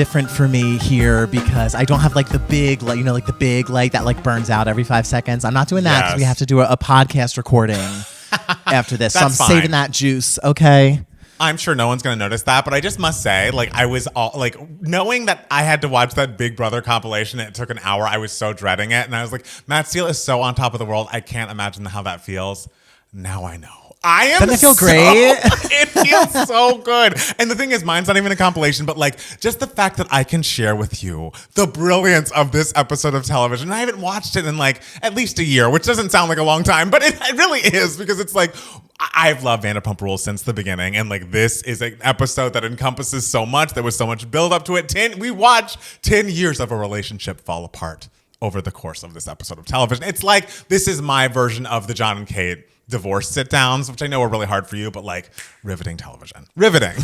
different for me here because I don't have like the big light, like the big light that like burns out every 5 seconds. I'm not doing that because we have to do a podcast recording after this. So I'm saving that juice. Okay. I'm sure no one's going to notice that, but I just must say, like, I was all like, knowing that I had to watch that Big Brother compilation, it took an hour. I was so dreading it. And I was like, Matt Steele is so on top of the world. I can't imagine how that feels. Now I know. I am. Doesn't it feel great? It feels so good. And the thing is, mine's not even a compilation, but like just the fact that I can share with you the brilliance of this episode of television. And I haven't watched it in like at least a year, which doesn't sound like a long time, but it really is because it's like, I've loved Vanderpump Rules since the beginning. And like, this is an episode that encompasses so much. There was so much build up to it. We watched 10 years of a relationship fall apart over the course of this episode of television. It's like, this is my version of the John and Kate divorce sit downs, which I know are really hard for you, but like riveting television. Riveting.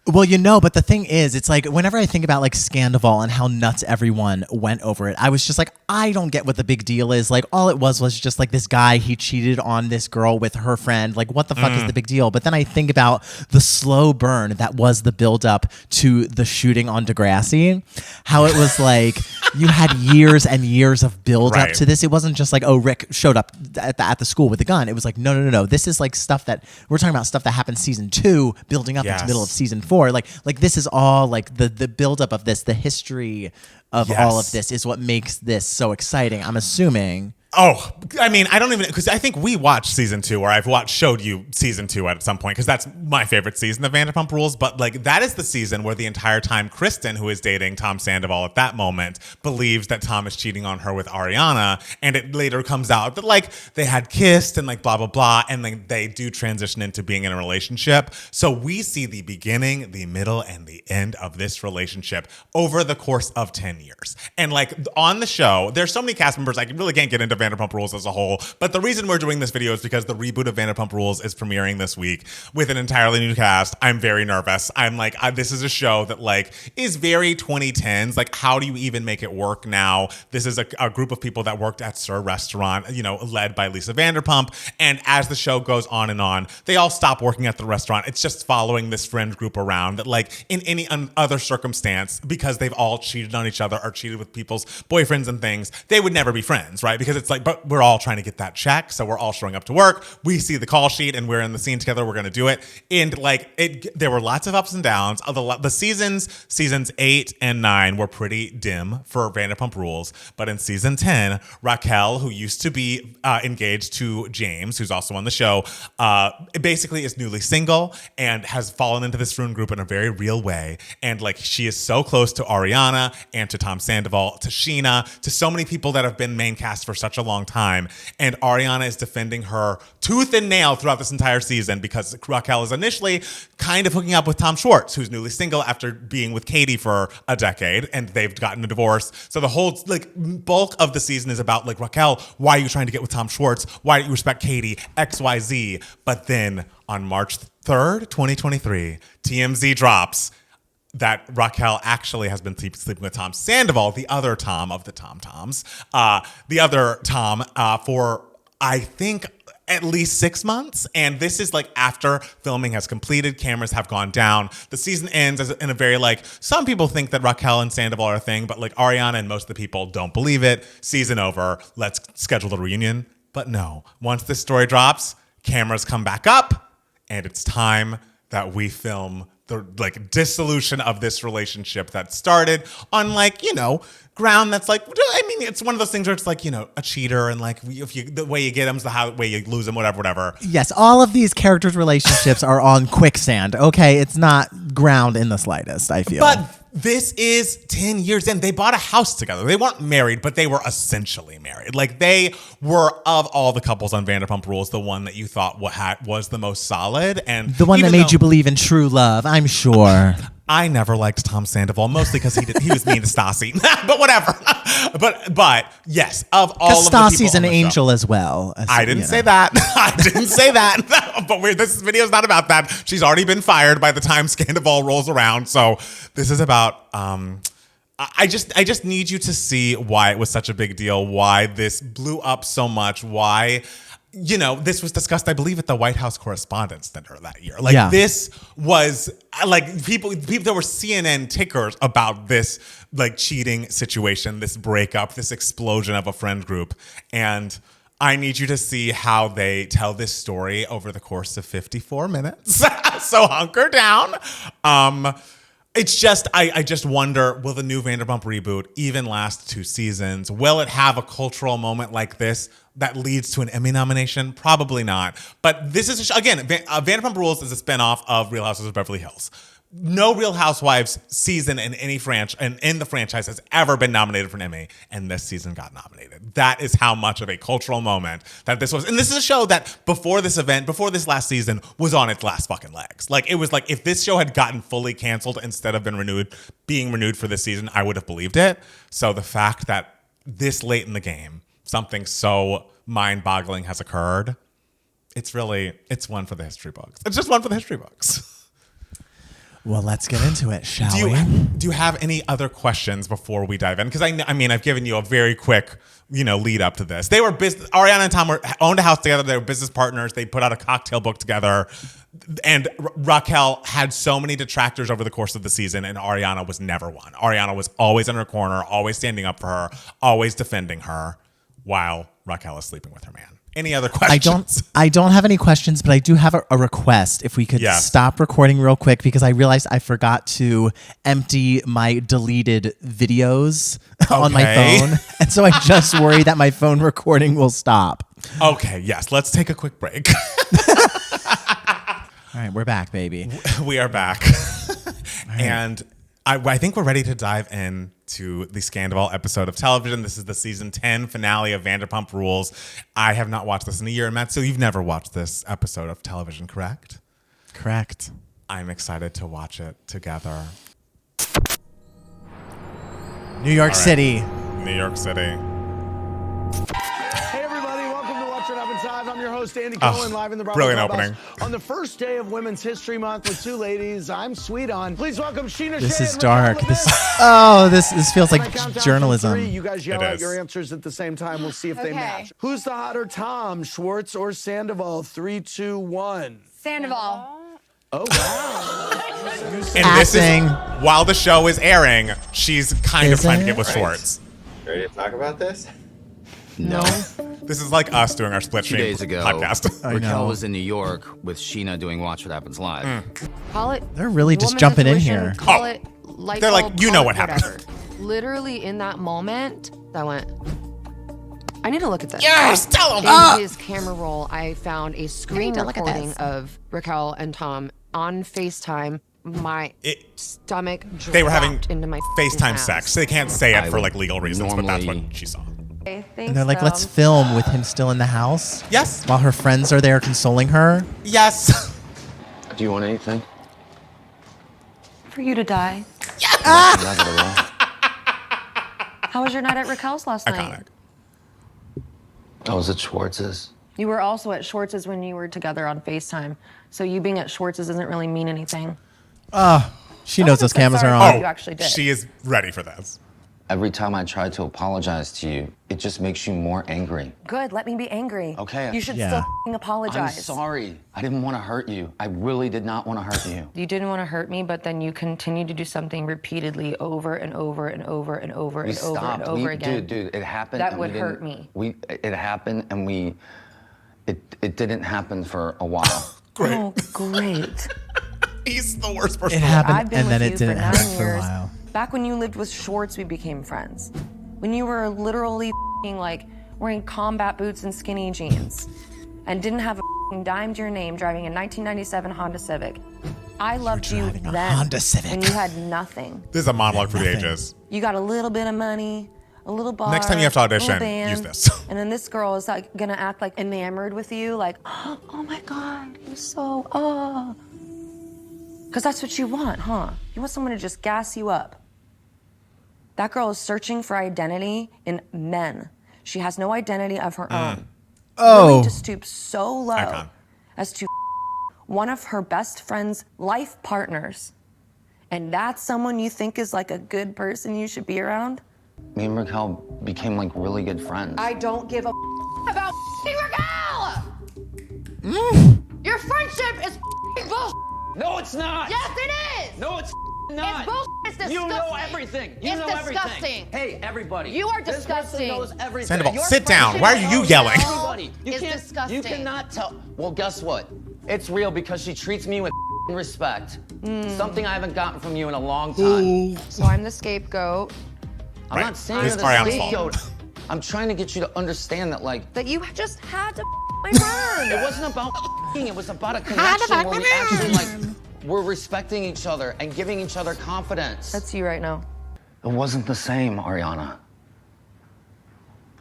Well, but the thing is, it's like whenever I think about like Scandoval and how nuts everyone went over it, I was just like, I don't get what the big deal is. Like all it was just like this guy, he cheated on this girl with her friend. Like what the fuck is the big deal? But then I think about the slow burn that was the build up to the shooting on Degrassi, how it was like you had years and years of build up to this. It wasn't just like, oh, Rick showed up at the school with a gun. It was like, no. This is like stuff that we're talking about, stuff that happened season 2, building up into the middle of season 4. Like this is all like the buildup of this, the history of all of this is what makes this so exciting. I'm assuming. Oh, I mean, I don't even, because I think we watched season 2, or I've showed you season 2 at some point, because that's my favorite season of Vanderpump Rules. But like, that is the season where the entire time Kristen, who is dating Tom Sandoval at that moment, believes that Tom is cheating on her with Ariana. And it later comes out that like they had kissed and like blah, blah, blah. And then they do transition into being in a relationship. So we see the beginning, the middle, and the end of this relationship over the course of 10 years. And like on the show, there's so many cast members, I really can't get into Vanderpump Rules as a whole. But the reason we're doing this video is because the reboot of Vanderpump Rules is premiering this week with an entirely new cast. I'm very nervous. I'm like, this is a show that like is very 2010s. Like, how do you even make it work now? This is a group of people that worked at Sir Restaurant, led by Lisa Vanderpump. And as the show goes on, they all stop working at the restaurant. It's just following this friend group around that like in any other circumstance, because they've all cheated on each other or cheated with people's boyfriends and things, they would never be friends, right? Because it's like, but we're all trying to get that check. So we're all showing up to work. We see the call sheet and we're in the scene together. We're going to do it. And like there were lots of ups and downs. The seasons 8 and 9 were pretty dim for Vanderpump Rules. But in season 10, Raquel, who used to be engaged to James, who's also on the show, basically is newly single and has fallen into this friend group in a very real way. And like she is so close to Ariana and to Tom Sandoval, to Sheena, to so many people that have been main cast for such a long time. And Ariana is defending her tooth and nail throughout this entire season because Raquel is initially kind of hooking up with Tom Schwartz, who's newly single after being with Katie for a decade, and they've gotten a divorce. So the whole like bulk of the season is about like, Raquel, why are you trying to get with Tom Schwartz? Why don't you respect Katie? XYZ. But then on March 3rd, 2023, TMZ drops that Raquel actually has been sleeping with Tom Sandoval, the other Tom of the Tom-Toms, the other Tom for, I think, at least 6 months. And this is like after filming has completed, cameras have gone down. The season ends in a very like, some people think that Raquel and Sandoval are a thing, but like Ariana and most of the people don't believe it. Season over, let's schedule the reunion. But no, once this story drops, cameras come back up and it's time that we film the like dissolution of this relationship that started on like, ground that's like, I mean, it's one of those things where it's like, a cheater and like the way you get him is the way you lose him, whatever. Yes, all of these characters' relationships are on quicksand. Okay, it's not ground in the slightest, I feel. But this is 10 years in. They bought a house together. They weren't married, but they were essentially married. Like they were, of all the couples on Vanderpump Rules, the one that you thought was the most solid. And the one that made you believe in true love, I'm sure. I never liked Tom Sandoval, mostly because he was mean to Stassi. But whatever. But yes, of all of the people Stassi's an angel show, as well. I didn't say that. I didn't say that. But this video is not about that. She's already been fired by the time Scandoval rolls around. So this is about. I just need you to see why it was such a big deal. Why this blew up so much. Why. you know, this was discussed, I believe, at the White House Correspondents' Dinner that year. Like, this was, like, people, there were CNN tickers about this, like, cheating situation, this breakup, this explosion of a friend group. And I need you to see how they tell this story over the course of 54 minutes. So hunker down. It's just, I just wonder, will the new Vanderpump reboot even last 2 seasons? Will it have a cultural moment like this that leads to an Emmy nomination? Probably not. But this is, again, Vanderpump Rules is a spinoff of Real Housewives of Beverly Hills. No Real Housewives season in any franchise, and in the franchise, has ever been nominated for an Emmy, and this season got nominated. That is how much of a cultural moment that this was. And this is a show that before this event, before this last season, was on its last fucking legs. Like, it was like, if this show had gotten fully canceled instead of being renewed for this season, I would have believed it. So the fact that this late in the game, something so mind-boggling has occurred, it's one for the history books. It's just one for the history books. Well, let's get into it, shall we? Do you have any other questions before we dive in? Because I mean, I've given you a very quick, lead up to this. They were Ariana and Tom owned a house together. They were business partners. They put out a cocktail book together. And Raquel had so many detractors over the course of the season, and Ariana was never one. Ariana was always in her corner, always standing up for her, always defending her, while Raquel is sleeping with her man. Any other questions? I don't have any questions, but I do have a request. If we could stop recording real quick, because I realized I forgot to empty my deleted videos on my phone. And so I just worry that my phone recording will stop. Okay, yes. Let's take a quick break. All right, we're back, baby. We are back. Right. And I think we're ready to dive in to the Scandoval episode of television. This is the season 10 finale of Vanderpump Rules. I have not watched this in a year. And Matt, so you've never watched this episode of television, correct? Correct. I'm excited to watch it together. New York City. New York City. Hey everybody, welcome to Watch What Happens Live. I'm your host, Andy Cohen, live in the Bravo brilliant Clubhouse opening. on the first day of Women's History Month with 2 ladies I'm sweet on. Please welcome Sheena This Shea is and dark. Raquel This feels like journalism. 3, you guys yell It out is. your answers at the same time. We'll see if they match. Who's the hotter Tom, Schwartz or Sandoval? 3, 2, 1. Sandoval. Oh, wow. And this is, while the show is airing, she's kind of trying to get with Schwartz. Ready to talk about this? No. This is like us doing our split 2 screen days ago, podcast. Raquel was in New York with Sheena doing Watch What Happens Live. Call it. They're really just woman's jumping in intuition, here. Call it light They're like, bulb, you call know it what happened. whatever. Literally in that moment, I went, I need to look at this. Yes, tell him. In his camera roll, I found a screen recording of Raquel and Tom on FaceTime. My stomach dropped They were having into my FaceTime ass. sex. They can't say it I for would like legal reasons, but that's what normally- she saw. Okay, And they're like, let's film with him still in the house. Yes. While her friends are there consoling her. Yes. Do you want anything? For you to die. Not at all. How was your night at Raquel's last night? Iconic. I was at Schwartz's. You were also at Schwartz's when you were together on FaceTime. So you being at Schwartz's doesn't really mean anything. She knows those cameras are sorry. on. You actually did. She is ready for this. Every time I try to apologize to you, it just makes you more angry. Good, let me be angry. Okay. You should Yeah. still f***ing apologize. I'm sorry. I didn't want to hurt you. I really did not want to hurt you. You didn't want to hurt me, but then you continued to do something repeatedly over and over and over and over We and over and stopped. over again. Dude, it happened. That and would we hurt didn't- me. It happened, and it didn't happen for a while. Great. Oh, great. He's the worst person. It happened, I've been and with then you it didn't for 9 happen for a years. while. Back when you lived with Schwartz, we became friends. When you were literally f***ing like wearing combat boots and skinny jeans and didn't have a f***ing dime to your name driving a 1997 Honda Civic. I loved you driving a then Honda Civic. when you had nothing. This is a monologue for the Nothing. ages. You got a little bit of money, a little bar. Next time you have to a little audition, band, use this. And then this girl is like gonna act like enamored with you, like, oh my God, you're so, oh. Because that's what you want, huh? You want someone to just gas you up. That girl is searching for identity in men. She has no identity of her own. Willing to stoop so low Icon. as to one of her best friend's life partners. And that's someone you think is like a good person you should be around? Me and Raquel became like really good friends. I don't give a about Raquel! Your friendship is bullshit. No, it's not. Yes, it is. No, it's not. It's bullshit. It's disgusting. You know everything. You it's know disgusting. everything. Hey, everybody. You are This person disgusting. knows everything. Sandoval, Your sit down. friendship Why are you is yelling? Everybody. It's disgusting. You cannot tell. Well, guess what? It's real because she treats me with respect. Something I haven't gotten from you in a long time. So I'm the scapegoat. I'm Right. not saying It's you're the Ariana's fault. scapegoat. I'm trying to get you to understand that, like, That you just had to my friend. it wasn't about it was about a connection where we actually, like, were respecting each other and giving each other confidence. That's you right now. It wasn't the same, Ariana.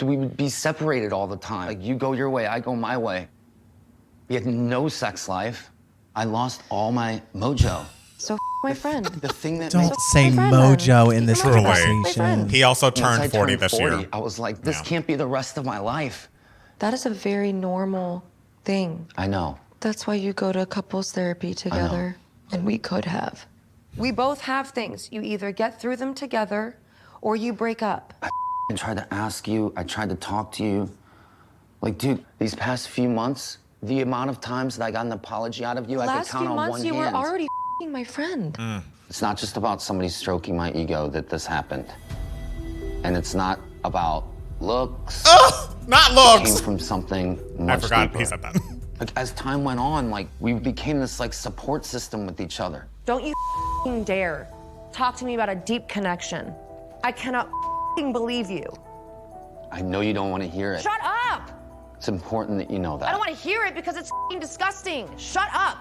We would be separated all the time. Like, you go your way, I go my way. We had no sex life. I lost all my mojo. So my friend. The thing that Don't makes say my friend, mojo then. in this Truly. conversation. He also once turned I 40 this year. I was like, this Yeah. can't be the rest of my life. That is a very normal thing. I know. That's why you go to couples therapy together. And we could have. We both have things. You either get through them together or you break up. I tried to ask you, I tried to talk to you. Like, dude, these past few months, the amount of times that I got an apology out of you, I could Last count few on months, one you hand. were already my friend. It's not just about somebody stroking my ego that this happened. And it's not about looks. Not It looks. came from something I much forgot deeper. he said that. Like, as time went on, like, we became this, like, support system with each other. Don't you dare talk to me about a deep connection. I cannot believe you. I know you don't want to hear it. Shut up! It's important that you know that. I don't want to hear it because it's disgusting. Shut up.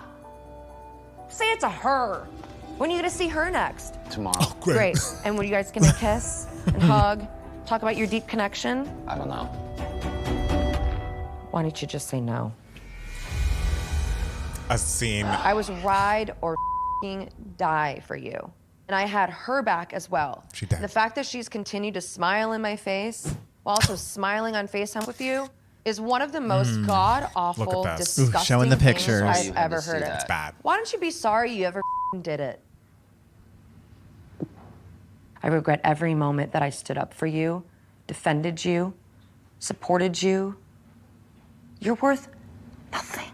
Say it to her. When are you gonna see her next? Tomorrow. Great. And when are you guys gonna kiss and hug? Talk about your deep connection? I don't know. Why don't you just say no? A scene. I was ride or die for you. And I had her back as well. She did. The fact that she's continued to smile in my face while also smiling on FaceTime with you is one of the most god-awful, Look at this. disgusting Showing the things pictures. I've You had ever to see heard that. of. Bad. Why don't you be sorry you ever did it? I regret every moment that I stood up for you, defended you, supported you. You're worth nothing.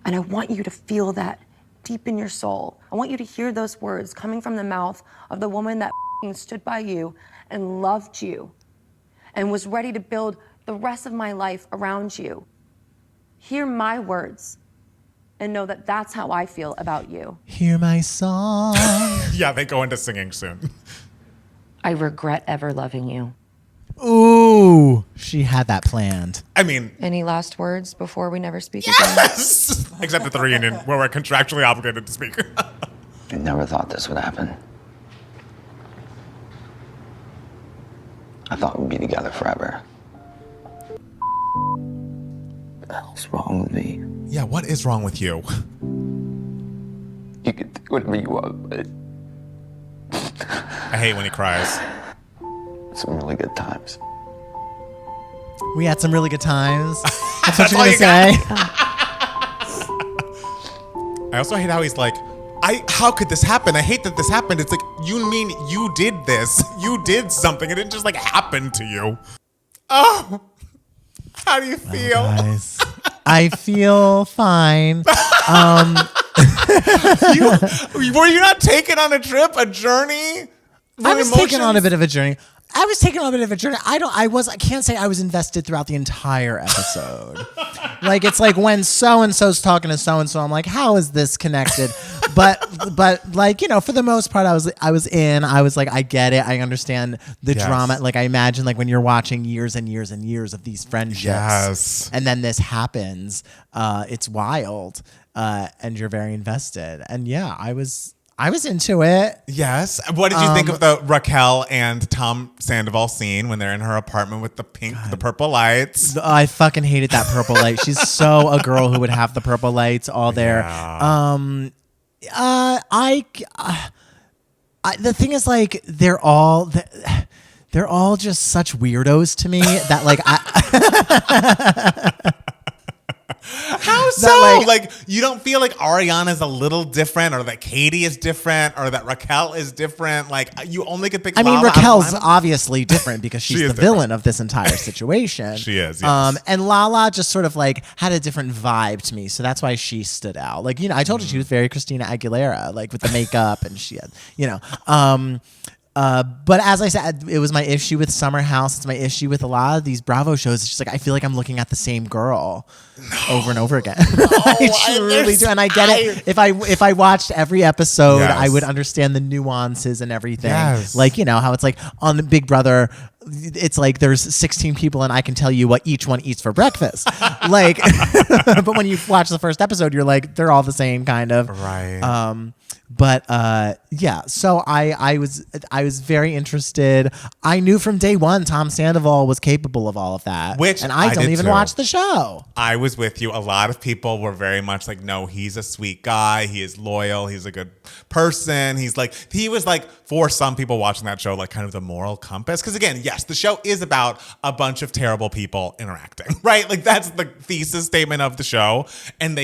And I want you to feel that deep in your soul. I want you to hear those words coming from the mouth of the woman that stood by you and loved you and was ready to build the rest of my life around you. Hear my words and know that that's how I feel about you. Hear my song. Yeah, they go into singing soon. I regret ever loving you. Ooh, she had that planned. I mean, Any last words before we never speak again? yes! Except at the reunion where we're contractually obligated to speak. I never thought this would happen. I thought we'd be together forever. What the hell's wrong with me? Yeah, what is wrong with you? You can think whatever you want, but I hate when he cries. some really good times. We had some really good times. That's what That's you're all gonna you say. I also hate how he's like, how could this happen? I hate that this happened. It's like, you mean you did this. You did something. It didn't just like happen to you. Oh, how do you feel? Guys, I feel fine. Were you not taken on a trip, a journey? I was taken on a bit of a journey. I can't say I was invested throughout the entire episode. Like, it's like when so-and-so's talking to so-and-so, I'm like, how is this connected? But like, you know, for the most part, I was in. I was like, I get it. I understand the Yes. drama. Like, I imagine like when you're watching years and years and years of these friendships. Yes. And then this happens. It's wild. And you're very invested. And yeah, I was into it. Yes. What did you think of the Raquel and Tom Sandoval scene when they're in her apartment with the purple lights? I fucking hated that purple light. She's so a girl who would have the purple lights all there. Yeah. The thing is, like, they're all just such weirdos to me that, like, How so? Like, you don't feel like Ariana's a little different, or that Katie is different, or that Raquel is different? Like, you only could pick. I mean, Lala Raquel's obviously different because she's She is the villain of this entire situation. She is, yes. And Lala just sort of like had a different vibe to me, so that's why she stood out. Like, I told you she was very Christina Aguilera, like with the makeup, and she had, but as I said, it was my issue with Summer House. It's my issue with a lot of these Bravo shows. It's just like I feel like I'm looking at the same girl over and over again. I truly do, and I get it. If I watched every episode, I would understand the nuances and everything. Yes. Like how it's like on the Big Brother. It's like there's 16 people and I can tell you what each one eats for breakfast. Like, but when you watch the first episode, you're like, they're all the same kind of. Right. But yeah, so I was very interested. I knew from day one Tom Sandoval was capable of all of that. And I don't even watch the show. I was with you. A lot of people were very much like, no, he's a sweet guy. He is loyal. He's a good person. He was like, for some people watching that show, like kind of the moral compass. Because again, yes, the show is about a bunch of terrible people interacting, right? Like that's the thesis statement of the show. And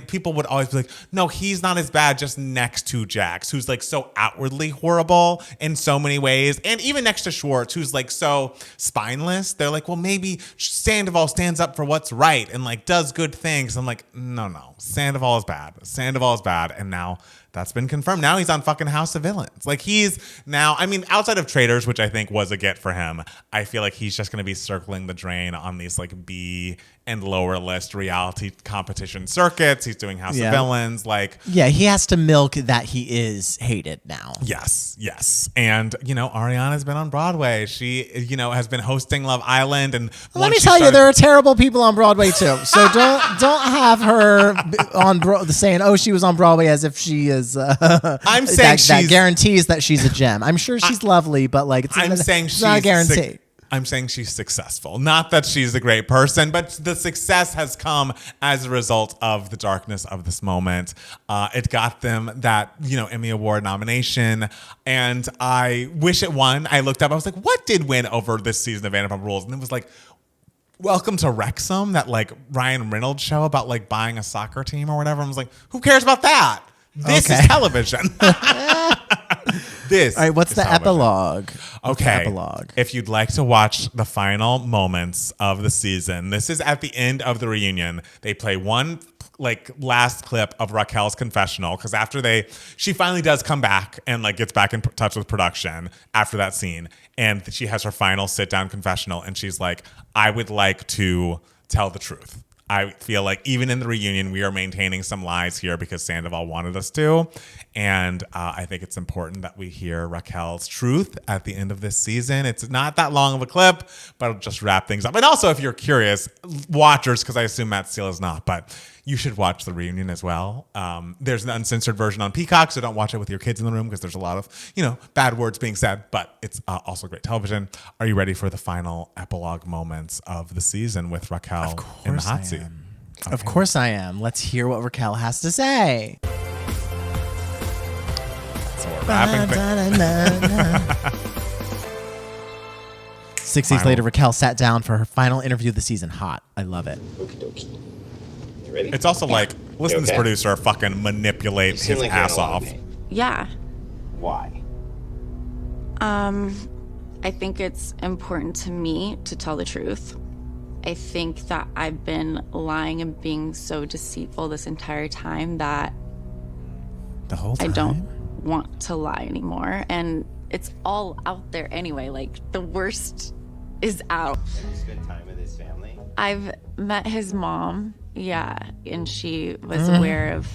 people would always be like, no, he's not as bad, just next to Jax, who's like so outwardly horrible in so many ways. And even next to Schwartz, who's like so spineless. They're like, well, maybe Sandoval stands up for what's right and like does good things. I'm like, no, Sandoval is bad. Sandoval is bad. And now that's been confirmed. Now he's on fucking House of Villains. Like he's now, I mean, outside of Traitors, which I think was a get for him, I feel like he's just going to be circling the drain on these like B and lower list reality competition circuits. He's doing House of Villains. Like, yeah, he has to milk that he is hated now. Yes. And, Ariana's been on Broadway. She, has been hosting Love Island. And let me tell you, there are terrible people on Broadway too. So don't have her on saying, oh, she was on Broadway as if she is. I'm saying that guarantees that she's a gem. I'm sure she's lovely, but like it's not a guarantee. I'm saying she's successful. Not that she's a great person, but the success has come as a result of the darkness of this moment. It got them that, Emmy Award nomination, and I wish it won. I looked up, I was like, what did win over this season of Vanderpump Rules? And it was like, Welcome to Wrexham, that like Ryan Reynolds show about like buying a soccer team or whatever. I was like, who cares about that? This is television. This. All right, what's the epilogue? Okay. If you'd like to watch the final moments of the season, this is at the end of the reunion. They play one like last clip of Raquel's confessional, because after she finally does come back and like gets back in touch with production after that scene, and she has her final sit down confessional, and she's like, I would like to tell the truth. I feel like even in the reunion, we are maintaining some lies here because Sandoval wanted us to. And I think it's important that we hear Raquel's truth at the end of this season. It's not that long of a clip, but it'll just wrap things up. And also, if you're curious, watchers, because I assume Matt Steele is not, but you should watch the reunion as well. There's an uncensored version on Peacock, so don't watch it with your kids in the room because there's a lot of, bad words being said, but it's also great television. Are you ready for the final epilogue moments of the season with Raquel in the hot seat? Okay. Of course I am. Let's hear what Raquel has to say. So we're wrapping things. 6 days later, Raquel sat down for her final interview of the season. Hot. I love it. Okie dokie. You ready? It's also like, listen to this producer fucking manipulate his like ass off. Yeah. Why? I think it's important to me to tell the truth. I think that I've been lying and being so deceitful this entire time that the whole time? I don't want to lie anymore. And it's all out there anyway. Like, the worst is out. Have you spent time with his family? I've met his mom, yeah, and she was aware of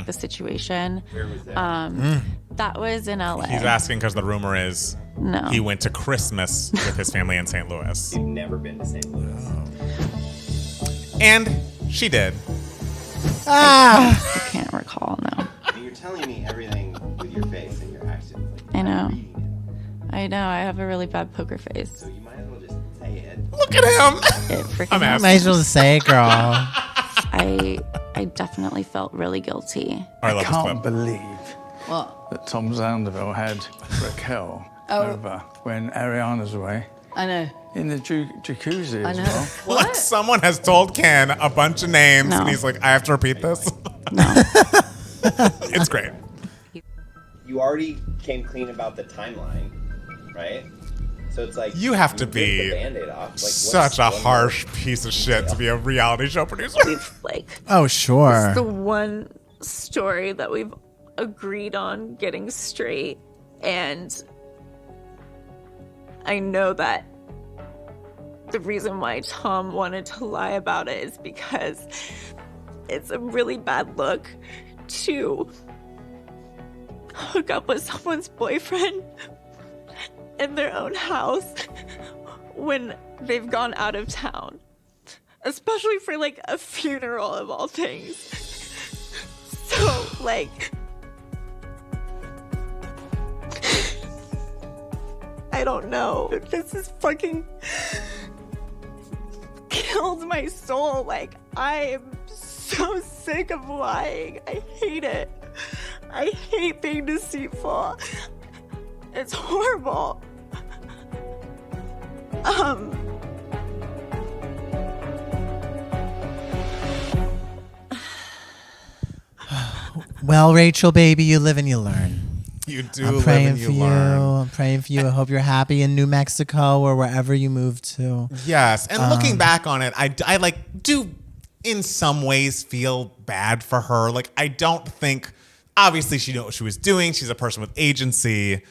the situation. Where was that? That was in LA. He's asking because the rumor is he went to Christmas with his family in St. Louis. You've never been to St. Louis. And she did. I can't recall, no. And you're telling me everything with your face and your actions. Like, I know. reading it. I know, I have a really bad poker face. So you might as well just say it. Look at him. It freaking Might as well just say it, girl. I definitely felt really guilty. I can't believe What? that Tom Sandoval had Raquel over when Ariana's away. I know. in the jacuzzi I as know. well. Like someone has told Ken a bunch of names, No. and he's like, I have to repeat this. No. It's great. You already came clean about the timeline, right? So it's like You have to ripped the be Band-Aid off. Like, such a what's one harsh more piece of shit to be a reality show producer. We've like Oh, sure. the one story that we've agreed on getting straight, and I know that the reason why Tom wanted to lie about it is because it's a really bad look to hook up with someone's boyfriend in their own house when they've gone out of town, especially for like a funeral of all things. So like, I don't know. This is fucking killed my soul. Like, I am so sick of lying. I hate it. I hate being deceitful. It's horrible. Well, Rachel, baby, you live and you learn. You do I'm live praying and for you you. learn. I'm praying for you. I hope you're happy in New Mexico or wherever you move to. Yes, and looking back on it, I like do in some ways feel bad for her. Like I don't think, obviously she knew what she was doing. She's a person with agency,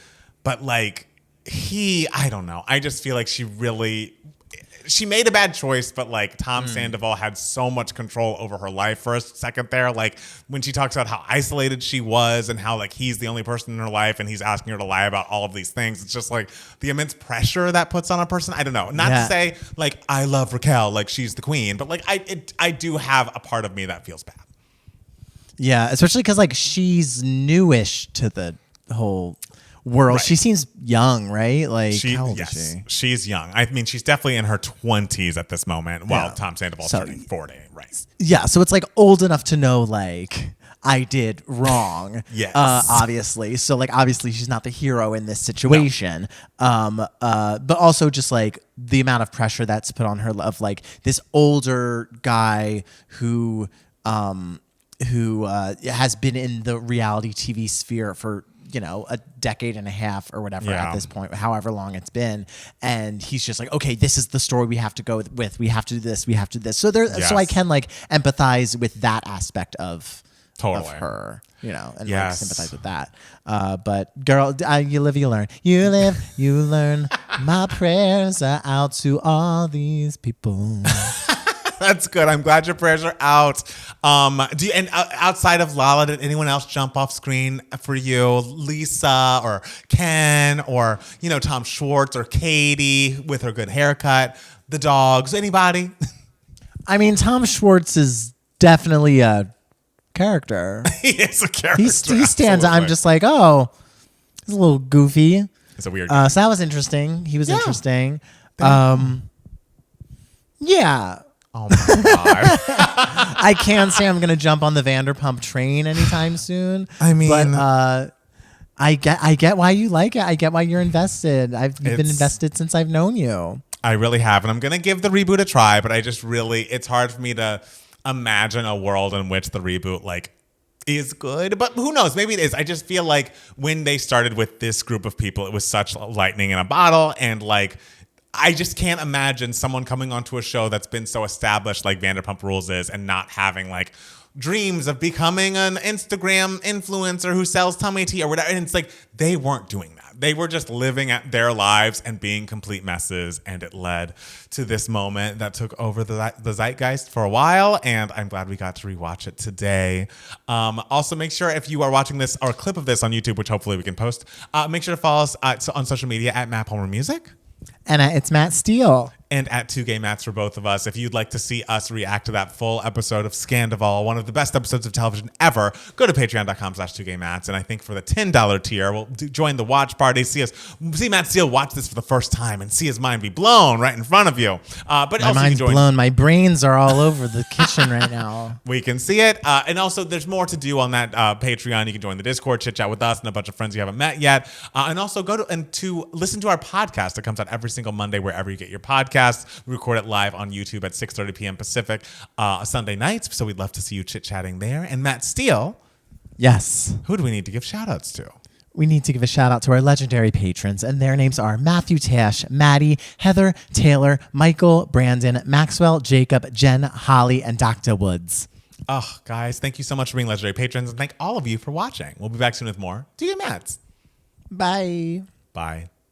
but like I don't know. I just feel like she made a bad choice, but like Tom Sandoval had so much control over her life for a second there. Like when she talks about how isolated she was and how like he's the only person in her life and he's asking her to lie about all of these things. It's just like the immense pressure that puts on a person. I don't know. Not to say like I love Raquel, like she's the queen, but like I do have a part of me that feels bad. Yeah, especially because like she's newish to the whole world. Right. She seems young, right? Like how old is she? She's young. I mean, she's definitely in her 20s at this moment, while Tom Sandoval's turning 40, right? Yeah, so it's like old enough to know like I did wrong. Yes. Obviously. So like obviously she's not the hero in this situation. But also just like the amount of pressure that's put on her of like this older guy who has been in the reality TV sphere for a decade and a half or whatever at this point, however long it's been. And he's just like, okay, this is the story we have to go with. We have to do this. We have to do this. So so I can like empathize with that aspect of her, and like sympathize with that. But girl, you live, you learn. You live, you learn. My prayers are out to all these people. That's good. I'm glad your prayers are out. Outside of Lala, did anyone else jump off screen for you? Lisa or Ken or Tom Schwartz or Katie with her good haircut? The dogs? Anybody? I mean, Tom Schwartz is definitely a character. He is a character. He stands out. I'm just like, oh, he's a little goofy. It's a weird. So that was interesting. He was interesting. Yeah. Oh my God. I can't say I'm gonna jump on the Vanderpump train anytime soon. I mean, but I get why you like it. I get why you're invested. You've been invested since I've known you. I really have, and I'm gonna give the reboot a try. But it's hard for me to imagine a world in which the reboot is good, but who knows? Maybe it is. I just feel like when they started with this group of people, it was such lightning in a bottle, and like. I just can't imagine someone coming onto a show that's been so established like Vanderpump Rules is and not having like dreams of becoming an Instagram influencer who sells tummy tea or whatever. And it's like they weren't doing that. They were just living at their lives and being complete messes. And it led to this moment that took over the zeitgeist for a while. And I'm glad we got to rewatch it today. Also, make sure if you are watching this or a clip of this on YouTube, which hopefully we can post, make sure to follow us on social media at Matt Palmer Music. And it's Matt Steele. and at 2GayMats for both of us. If you'd like to see us react to that full episode of Scandoval, one of the best episodes of television ever, go to patreon.com/2GayMats. And I think for the $10 tier, we'll join the watch party. See Matt Steele watch this for the first time and see his mind be blown right in front of you. But My also mind's you can join. blown. My brains are all over the kitchen right now. We can see it. And also, there's more to do on that Patreon. You can join the Discord, chit chat with us and a bunch of friends you haven't met yet. And also go to listen to our podcast that comes out every single Monday wherever you get your podcasts. We record it live on YouTube at 6:30 p.m. Pacific Sunday nights. So we'd love to see you chit chatting there. And Matt Steele. Yes. Who do we need to give shout outs to? We need to give a shout out to our legendary patrons, and their names are Matthew Tash, Maddie, Heather, Taylor, Michael, Brandon, Maxwell, Jacob, Jen, Holly, and Dr. Woods. Oh, guys, thank you so much for being legendary patrons, and thank all of you for watching. We'll be back soon with more. Do you, Matt? Bye. Bye.